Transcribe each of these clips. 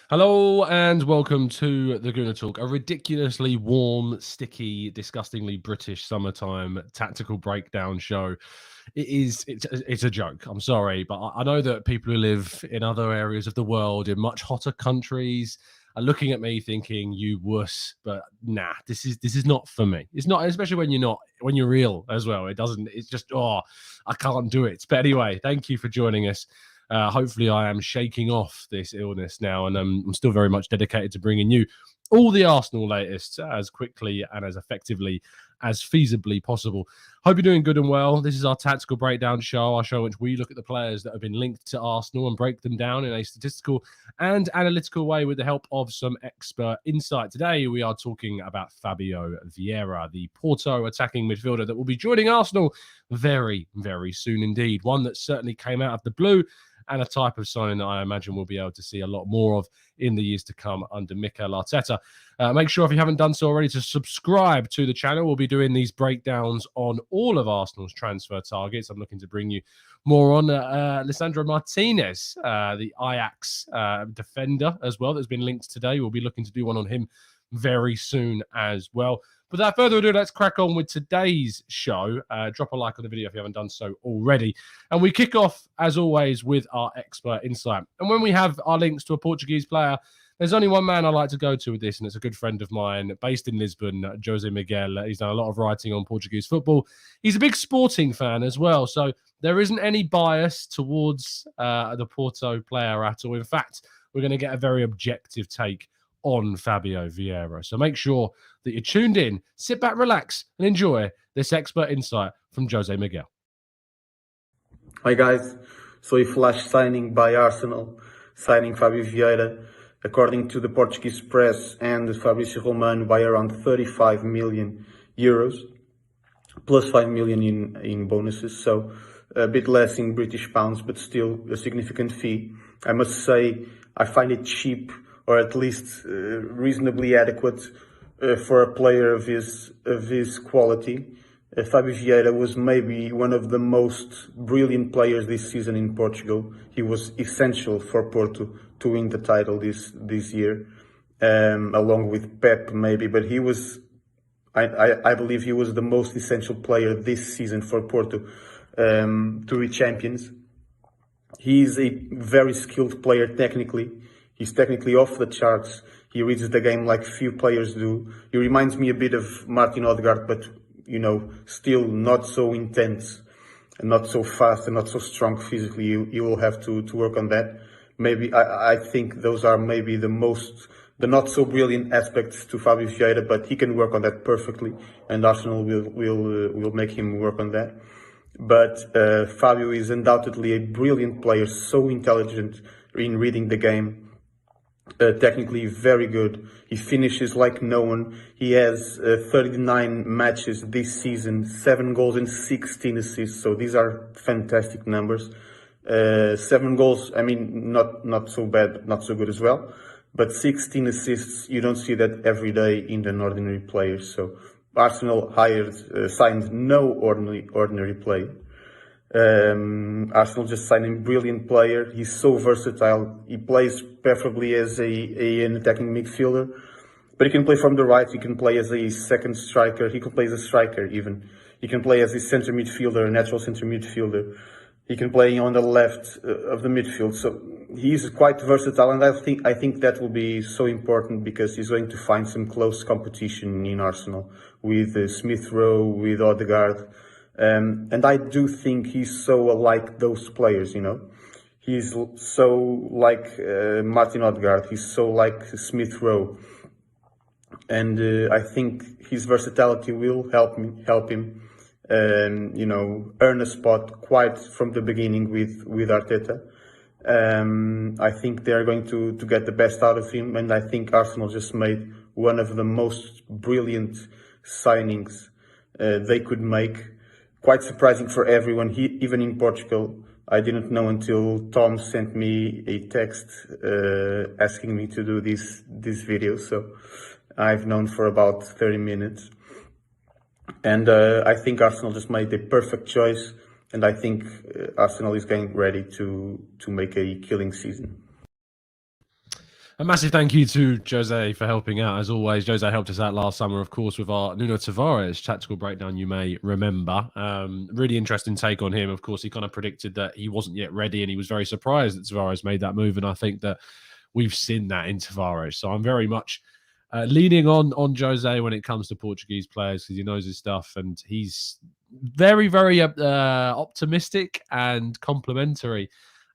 Hello and welcome to the Gooner Talk, a ridiculously warm, sticky, disgustingly British summertime tactical breakdown show. It's a joke. I'm sorry, but I know that people who live in other areas of the world, in much hotter countries, are looking at me thinking, "You wuss," but nah, this is not for me. It's not, especially when you're real as well. It doesn't. It's just I can't do it. But anyway, thank you for joining us. Hopefully, I am shaking off this illness now, and I'm still very much dedicated to bringing you all the Arsenal latest as quickly and as effectively as feasibly possible. Hope you're doing good and well. This is our tactical breakdown show, our show in which we look at the players that have been linked to Arsenal and break them down in a statistical and analytical way with the help of some expert insight. Today, we are talking about Fabio Vieira, the Porto attacking midfielder that will be joining Arsenal very, very soon indeed. One that certainly came out of the blue, and a type of signing that I imagine we'll be able to see a lot more of in the years to come under Mikel Arteta. Make sure, if you haven't done so already, to subscribe to the channel. We'll be doing these breakdowns on all of Arsenal's transfer targets. I'm looking to bring you more on Lisandro Martinez, the Ajax defender as well, that's been linked today. We'll be looking to do one on him very soon as well. Without further ado, let's crack on with today's show. Drop a like on the video if you haven't done so already. And we kick off, as always, with our expert insight. And when we have our links to a Portuguese player, there's only one man I like to go to with this, and it's a good friend of mine based in Lisbon, Jose Miguel. He's done a lot of writing on Portuguese football. He's a big Sporting fan as well, so there isn't any bias towards the Porto player at all. In fact, we're going to get a very objective take on Fabio Vieira. So make sure that you're tuned in, sit back, relax, and enjoy this expert insight from Jose Miguel. Hi guys, so a flash signing by Arsenal, signing Fabio Vieira, according to the Portuguese press and Fabrício Romano, by around 35 million euros, plus 5 million in bonuses, so a bit less in British pounds, but still a significant fee. I must say, I find it cheap, or at least reasonably adequate for a player of his quality. Fabio Vieira was maybe one of the most brilliant players this season in Portugal. He was essential for Porto to win the title this year, along with Pep maybe, but he was, I believe he was the most essential player this season for Porto to reach champions. He's a very skilled player technically. He's technically off the charts. He reads the game like few players do. He reminds me a bit of Martin Odegaard, but, you know, still not so intense and not so fast and not so strong physically. You will have to work on that. Maybe, I think those are maybe the not so brilliant aspects to Fabio Vieira, but he can work on that perfectly, and Arsenal will make him work on that. But Fabio is undoubtedly a brilliant player, so intelligent in reading the game. Technically very good. He finishes like no one. He has 39 matches this season, 7 goals and 16 assists. So these are fantastic numbers. 7 goals, I mean, not so bad, but not so good as well. But 16 assists, you don't see that every day in an ordinary player. So Arsenal signed no ordinary player. Arsenal just signed a brilliant player. He's so versatile. He plays preferably as an attacking midfielder, but he can play from the right. He can play as a second striker. He can play as a striker even. He can play as a center midfielder, a natural center midfielder. He can play on the left of the midfield. So he's quite versatile, and I think that will be so important because he's going to find some close competition in Arsenal with Smith Rowe, with Odegaard. And I do think he's so like those players, you know. He's so like Martin Odegaard. He's so like Smith Rowe. And I think his versatility will help him, you know, earn a spot quite from the beginning with Arteta. I think they're going to get the best out of him, and I think Arsenal just made one of the most brilliant signings they could make. Quite surprising for everyone, even in Portugal. I didn't know until Tom sent me a text asking me to do this video. So I've known for about 30 minutes. And I think Arsenal just made the perfect choice. And I think Arsenal is getting ready to make a killing season. A massive thank you to Jose for helping out. As always, Jose helped us out last summer, of course, with our Nuno Tavares tactical breakdown, you may remember. Really interesting take on him. Of course, he kind of predicted that he wasn't yet ready, and he was very surprised that Tavares made that move. And I think that we've seen that in Tavares. So I'm very much leaning on Jose when it comes to Portuguese players, because he knows his stuff, and he's very, very optimistic and complimentary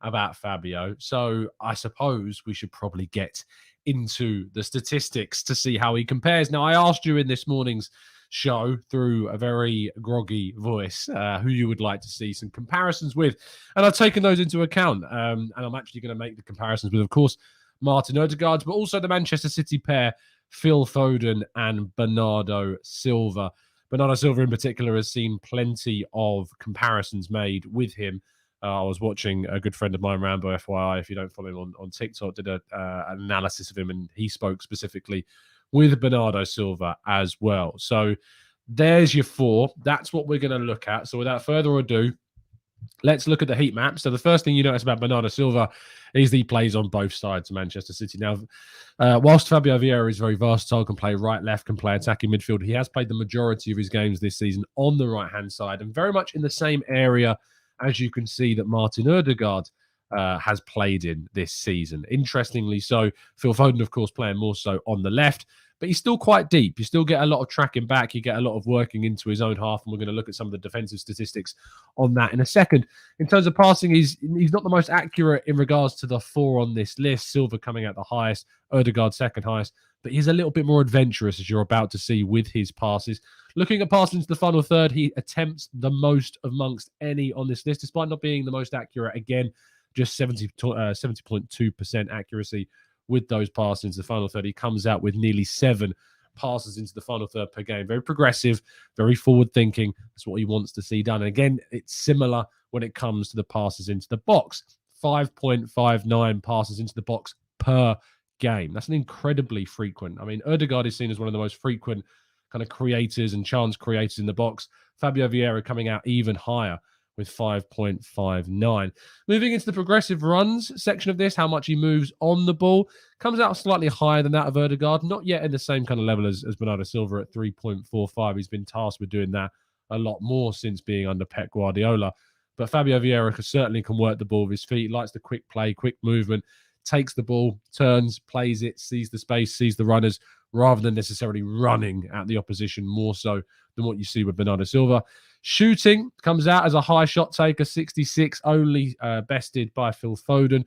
about Fabio. So I suppose we should probably get into the statistics to see how he compares. Now, I asked you in this morning's show through a very groggy voice who you would like to see some comparisons with, and I've taken those into account. And I'm actually going to make the comparisons with, of course, Martin Odegaard, but also the Manchester City pair, Phil Foden and Bernardo Silva. Bernardo Silva in particular has seen plenty of comparisons made with him. I was watching a good friend of mine, Rambo, FYI, if you don't follow him on TikTok, did an analysis of him, and he spoke specifically with Bernardo Silva as well. So there's your four. That's what we're going to look at. So without further ado, let's look at the heat map. So the first thing you notice about Bernardo Silva is that he plays on both sides of Manchester City. Now, whilst Fabio Vieira is very versatile, can play right, left, can play attacking midfield, he has played the majority of his games this season on the right-hand side, and very much in the same area as you can see that Martin Odegaard has played in this season. Interestingly so, Phil Foden, of course, playing more so on the left, but he's still quite deep. You still get a lot of tracking back. You get a lot of working into his own half, and we're going to look at some of the defensive statistics on that in a second. In terms of passing, he's not the most accurate in regards to the four on this list. Silva coming out the highest, Odegaard second highest, but he's a little bit more adventurous, as you're about to see with his passes. Looking at passing into the final third, he attempts the most amongst any on this list, despite not being the most accurate. Again, just 70.2% accuracy with those passes into the final third. He comes out with nearly 7 passes into the final third per game. Very progressive, very forward-thinking. That's what he wants to see done. And again, it's similar when it comes to the passes into the box. 5.59 passes into the box per game. That's an incredibly frequent. I mean, Odegaard is seen as one of the most frequent kind of creators and chance creators in the box. Fabio Vieira coming out even higher with 5.59. Moving into the progressive runs section of this, how much he moves on the ball, comes out slightly higher than that of Odegaard, not yet in the same kind of level as Bernardo Silva at 3.45. He's been tasked with doing that a lot more since being under Pep Guardiola. But Fabio Vieira certainly can work the ball with his feet, likes the quick play, quick movement, takes the ball, turns, plays it, sees the space, sees the runners, rather than necessarily running at the opposition more so than what you see with Bernardo Silva. Shooting comes out as a high shot taker, 66, only bested by Phil Foden.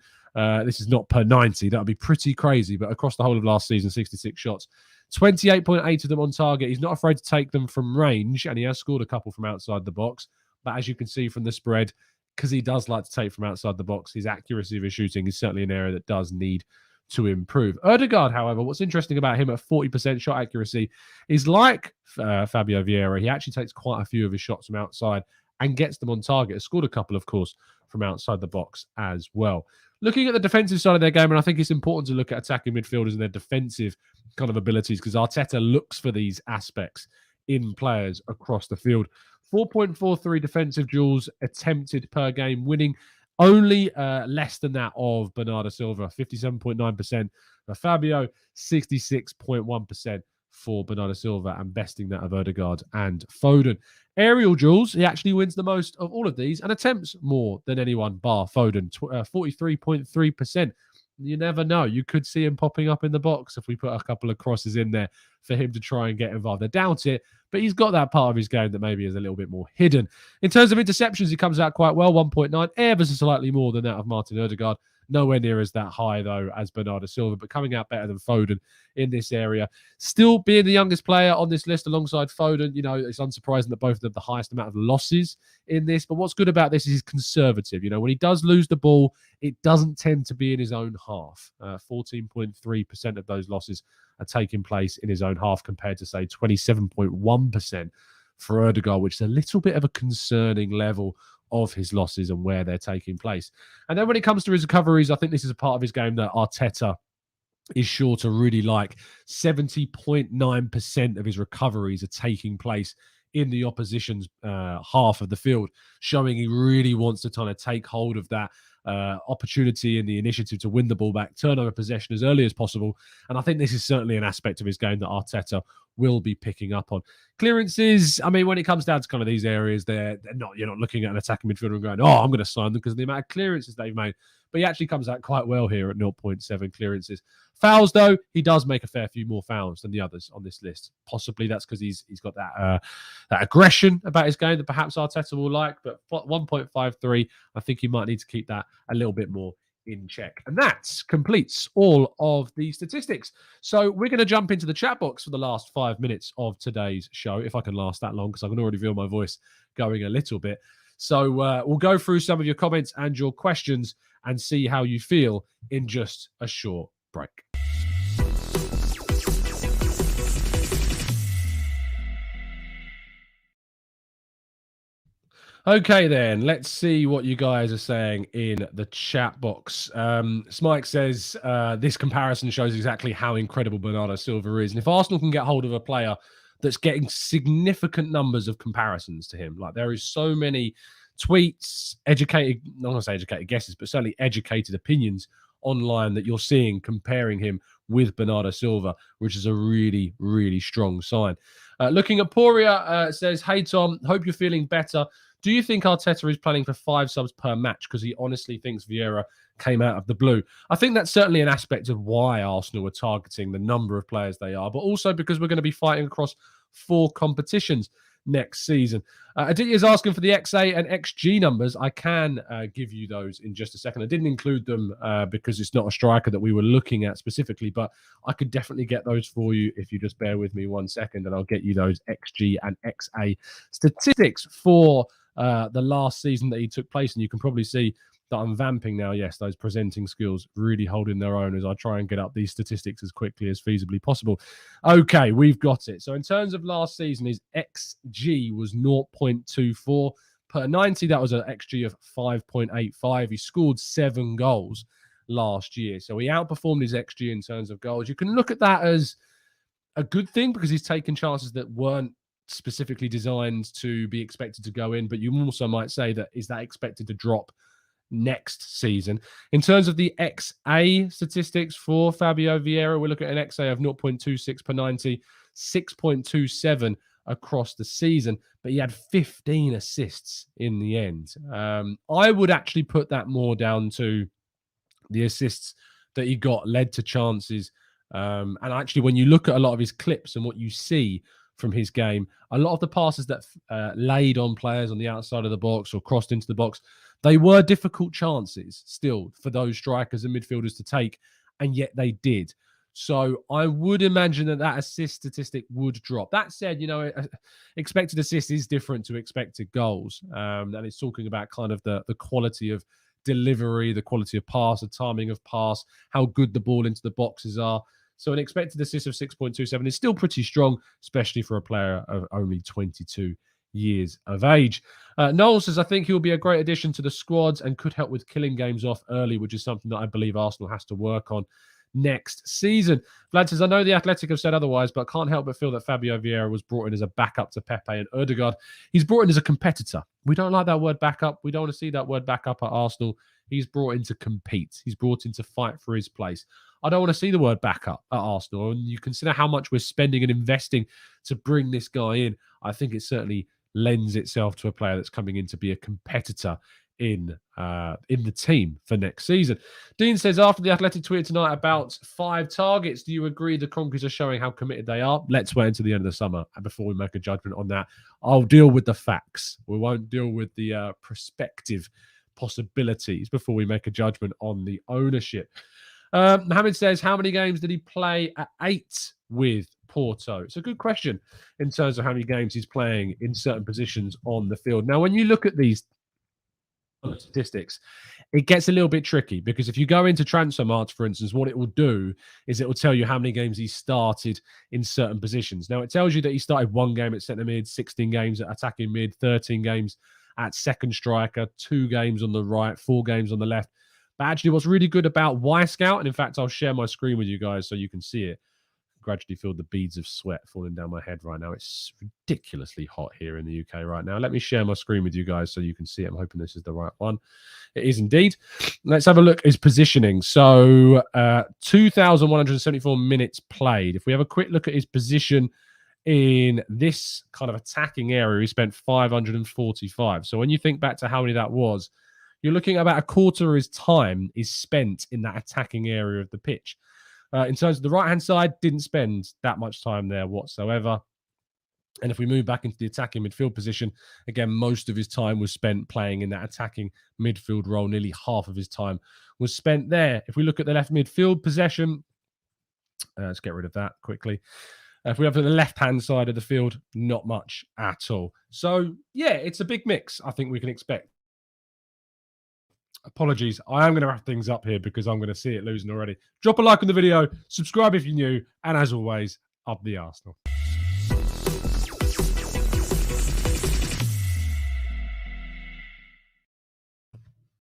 This is not per 90. That would be pretty crazy, but across the whole of last season, 66 shots. 28.8 of them on target. He's not afraid to take them from range, and he has scored a couple from outside the box. But as you can see from the spread, because he does like to take from outside the box, his accuracy of his shooting is certainly an area that does need to improve. Odegaard, however, what's interesting about him at 40% shot accuracy is like Fabio Vieira, he actually takes quite a few of his shots from outside and gets them on target. Has scored a couple, of course, from outside the box as well. Looking at the defensive side of their game, and I think it's important to look at attacking midfielders and their defensive kind of abilities, because Arteta looks for these aspects in players across the field. 4.43 defensive duels attempted per game, winning only less than that of Bernardo Silva, 57.9%. For Fabio, 66.1% for Bernardo Silva, and besting that of Odegaard and Foden. Aerial duels, he actually wins the most of all of these and attempts more than anyone bar Foden, 43.3%. You never know. You could see him popping up in the box if we put a couple of crosses in there for him to try and get involved. I doubt it, but he's got that part of his game that maybe is a little bit more hidden. In terms of interceptions, he comes out quite well, 1.9, ever so slightly more than that of Martin Odegaard. Nowhere near as that high, though, as Bernardo Silva, but coming out better than Foden in this area. Still being the youngest player on this list alongside Foden, you know, it's unsurprising that both of them have the highest amount of losses in this. But what's good about this is he's conservative. You know, when he does lose the ball, it doesn't tend to be in his own half. 14.3% of those losses are taking place in his own half compared to, say, 27.1% for Odegaard, which is a little bit of a concerning level of his losses and where they're taking place. And then when it comes to his recoveries, I think this is a part of his game that Arteta is sure to really like. 70.9% of his recoveries are taking place in the opposition's half of the field, showing he really wants to kind of take hold of that opportunity and the initiative to win the ball back, turn over possession as early as possible. And I think this is certainly an aspect of his game that Arteta will be picking up on. Clearances, I mean, when it comes down to kind of these areas, they're not, you're not looking at an attacking midfielder and going, oh, I'm going to sign them because of the amount of clearances they've made. But he actually comes out quite well here at 0.7 clearances. Fouls, though, he does make a fair few more fouls than the others on this list. Possibly that's because he's got that aggression about his game that perhaps Arteta will like. But 1.53, I think he might need to keep that a little bit more in check. And that completes all of the statistics. So we're going to jump into the chat box for the last 5 minutes of today's show, if I can last that long, because I can already feel my voice going a little bit. So we'll go through some of your comments and your questions and see how you feel in just a short break. Okay, then, let's see what you guys are saying in the chat box. Smike says, this comparison shows exactly how incredible Bernardo Silva is. And if Arsenal can get hold of a player that's getting significant numbers of comparisons to him, like there is so many tweets, educated, not going to say educated guesses, but certainly educated opinions online that you're seeing comparing him with Bernardo Silva, which is a really, really strong sign. Looking at Poria, says, hey, Tom, hope you're feeling better. Do you think Arteta is planning for 5 subs per match because he honestly thinks Vieira came out of the blue? I think that's certainly an aspect of why Arsenal are targeting the number of players they are, but also because we're going to be fighting across 4 competitions next season. Aditya's asking for the XA and XG numbers. I can give you those in just a second. I didn't include them because it's not a striker that we were looking at specifically, but I could definitely get those for you if you just bear with me 1 second, and I'll get you those XG and XA statistics for the last season that he took place. And you can probably see that I'm vamping now. Yes, those presenting skills really holding their own as I try and get up these statistics as quickly as feasibly possible. Okay, we've got it. So in terms of last season, his XG was 0.24 per 90. That was an XG of 5.85. He scored 7 goals last year. So he outperformed his XG in terms of goals. You can look at that as a good thing because he's taken chances that weren't specifically designed to be expected to go in, but you also might say that is that expected to drop next season. In terms of the XA statistics for Fabio Vieira, we're looking at an XA of 0.26 per 90, 6.27 across the season, but he had 15 assists in the end. I would actually put that more down to the assists that he got led to chances. And actually, when you look at a lot of his clips and what you see from his game, a lot of the passes that laid on players on the outside of the box or crossed into the box, they were difficult chances still for those strikers and midfielders to take, and yet they did. So I would imagine that assist statistic would drop. That said, you know, expected assist is different to expected goals. And it's talking about kind of the quality of delivery, the quality of pass, the timing of pass, how good the ball into the boxes are. So an expected assist of 6.27 is still pretty strong, especially for a player of only 22 years of age. Noel says, I think he'll be a great addition to the squads and could help with killing games off early, which is something that I believe Arsenal has to work on next season. Vlad says, I know the Athletic have said otherwise, but can't help but feel that Fabio Vieira was brought in as a backup to Pepe and Ødegaard. He's brought in as a competitor. We don't like that word backup. We don't want to see that word backup at Arsenal. He's brought in to compete. He's brought in to fight for his place. I don't want to see the word backup at Arsenal. And you consider how much we're spending and investing to bring this guy in. I think it certainly lends itself to a player that's coming in to be a competitor in the team for next season. Dean says, after the Athletic tweeted tonight about 5 targets, do you agree the Kroenkes are showing how committed they are? Let's wait until the end of the summer before we make a judgment on that. I'll deal with the facts. We won't deal with the prospective possibilities before we make a judgment on the ownership. Mohammed says, how many games did he play at 8 with Porto? It's a good question in terms of how many games he's playing in certain positions on the field. Now, when you look at these statistics, it gets a little bit tricky because if you go into Transfermarkt, for instance, what it will do is it will tell you how many games he started in certain positions. Now, it tells you that he started 1 game at centre mid, 16 games at attacking mid, 13 games at second striker, 2 games on the right, 4 games on the left. But actually, what's really good about Y-Scout, and in fact, I'll share my screen with you guys so you can see it. gradually feel the beads of sweat falling down my head right now. It's ridiculously hot here in the UK right now. Let me share my screen with you guys so you can see it. I'm hoping this is the right one. It is indeed. Let's have a look at his positioning. So 2,174 minutes played. If we have a quick look at his position in this kind of attacking area, he spent 545. So when you think back to how many that was, you're looking at about a quarter of his time is spent in that attacking area of the pitch. In terms of the right-hand side, didn't spend that much time there whatsoever. And if we move back into the attacking midfield position, again, most of his time was spent playing in that attacking midfield role. Nearly half of his time was spent there. If we look at the left midfield possession, let's get rid of that quickly. If we have the left-hand side of the field, not much at all. So, yeah, it's a big mix, I think we can expect. Apologies, I am going to wrap things up here because I'm going to see it losing already. Drop a like on the video, subscribe if you're new, and as always, up the Arsenal.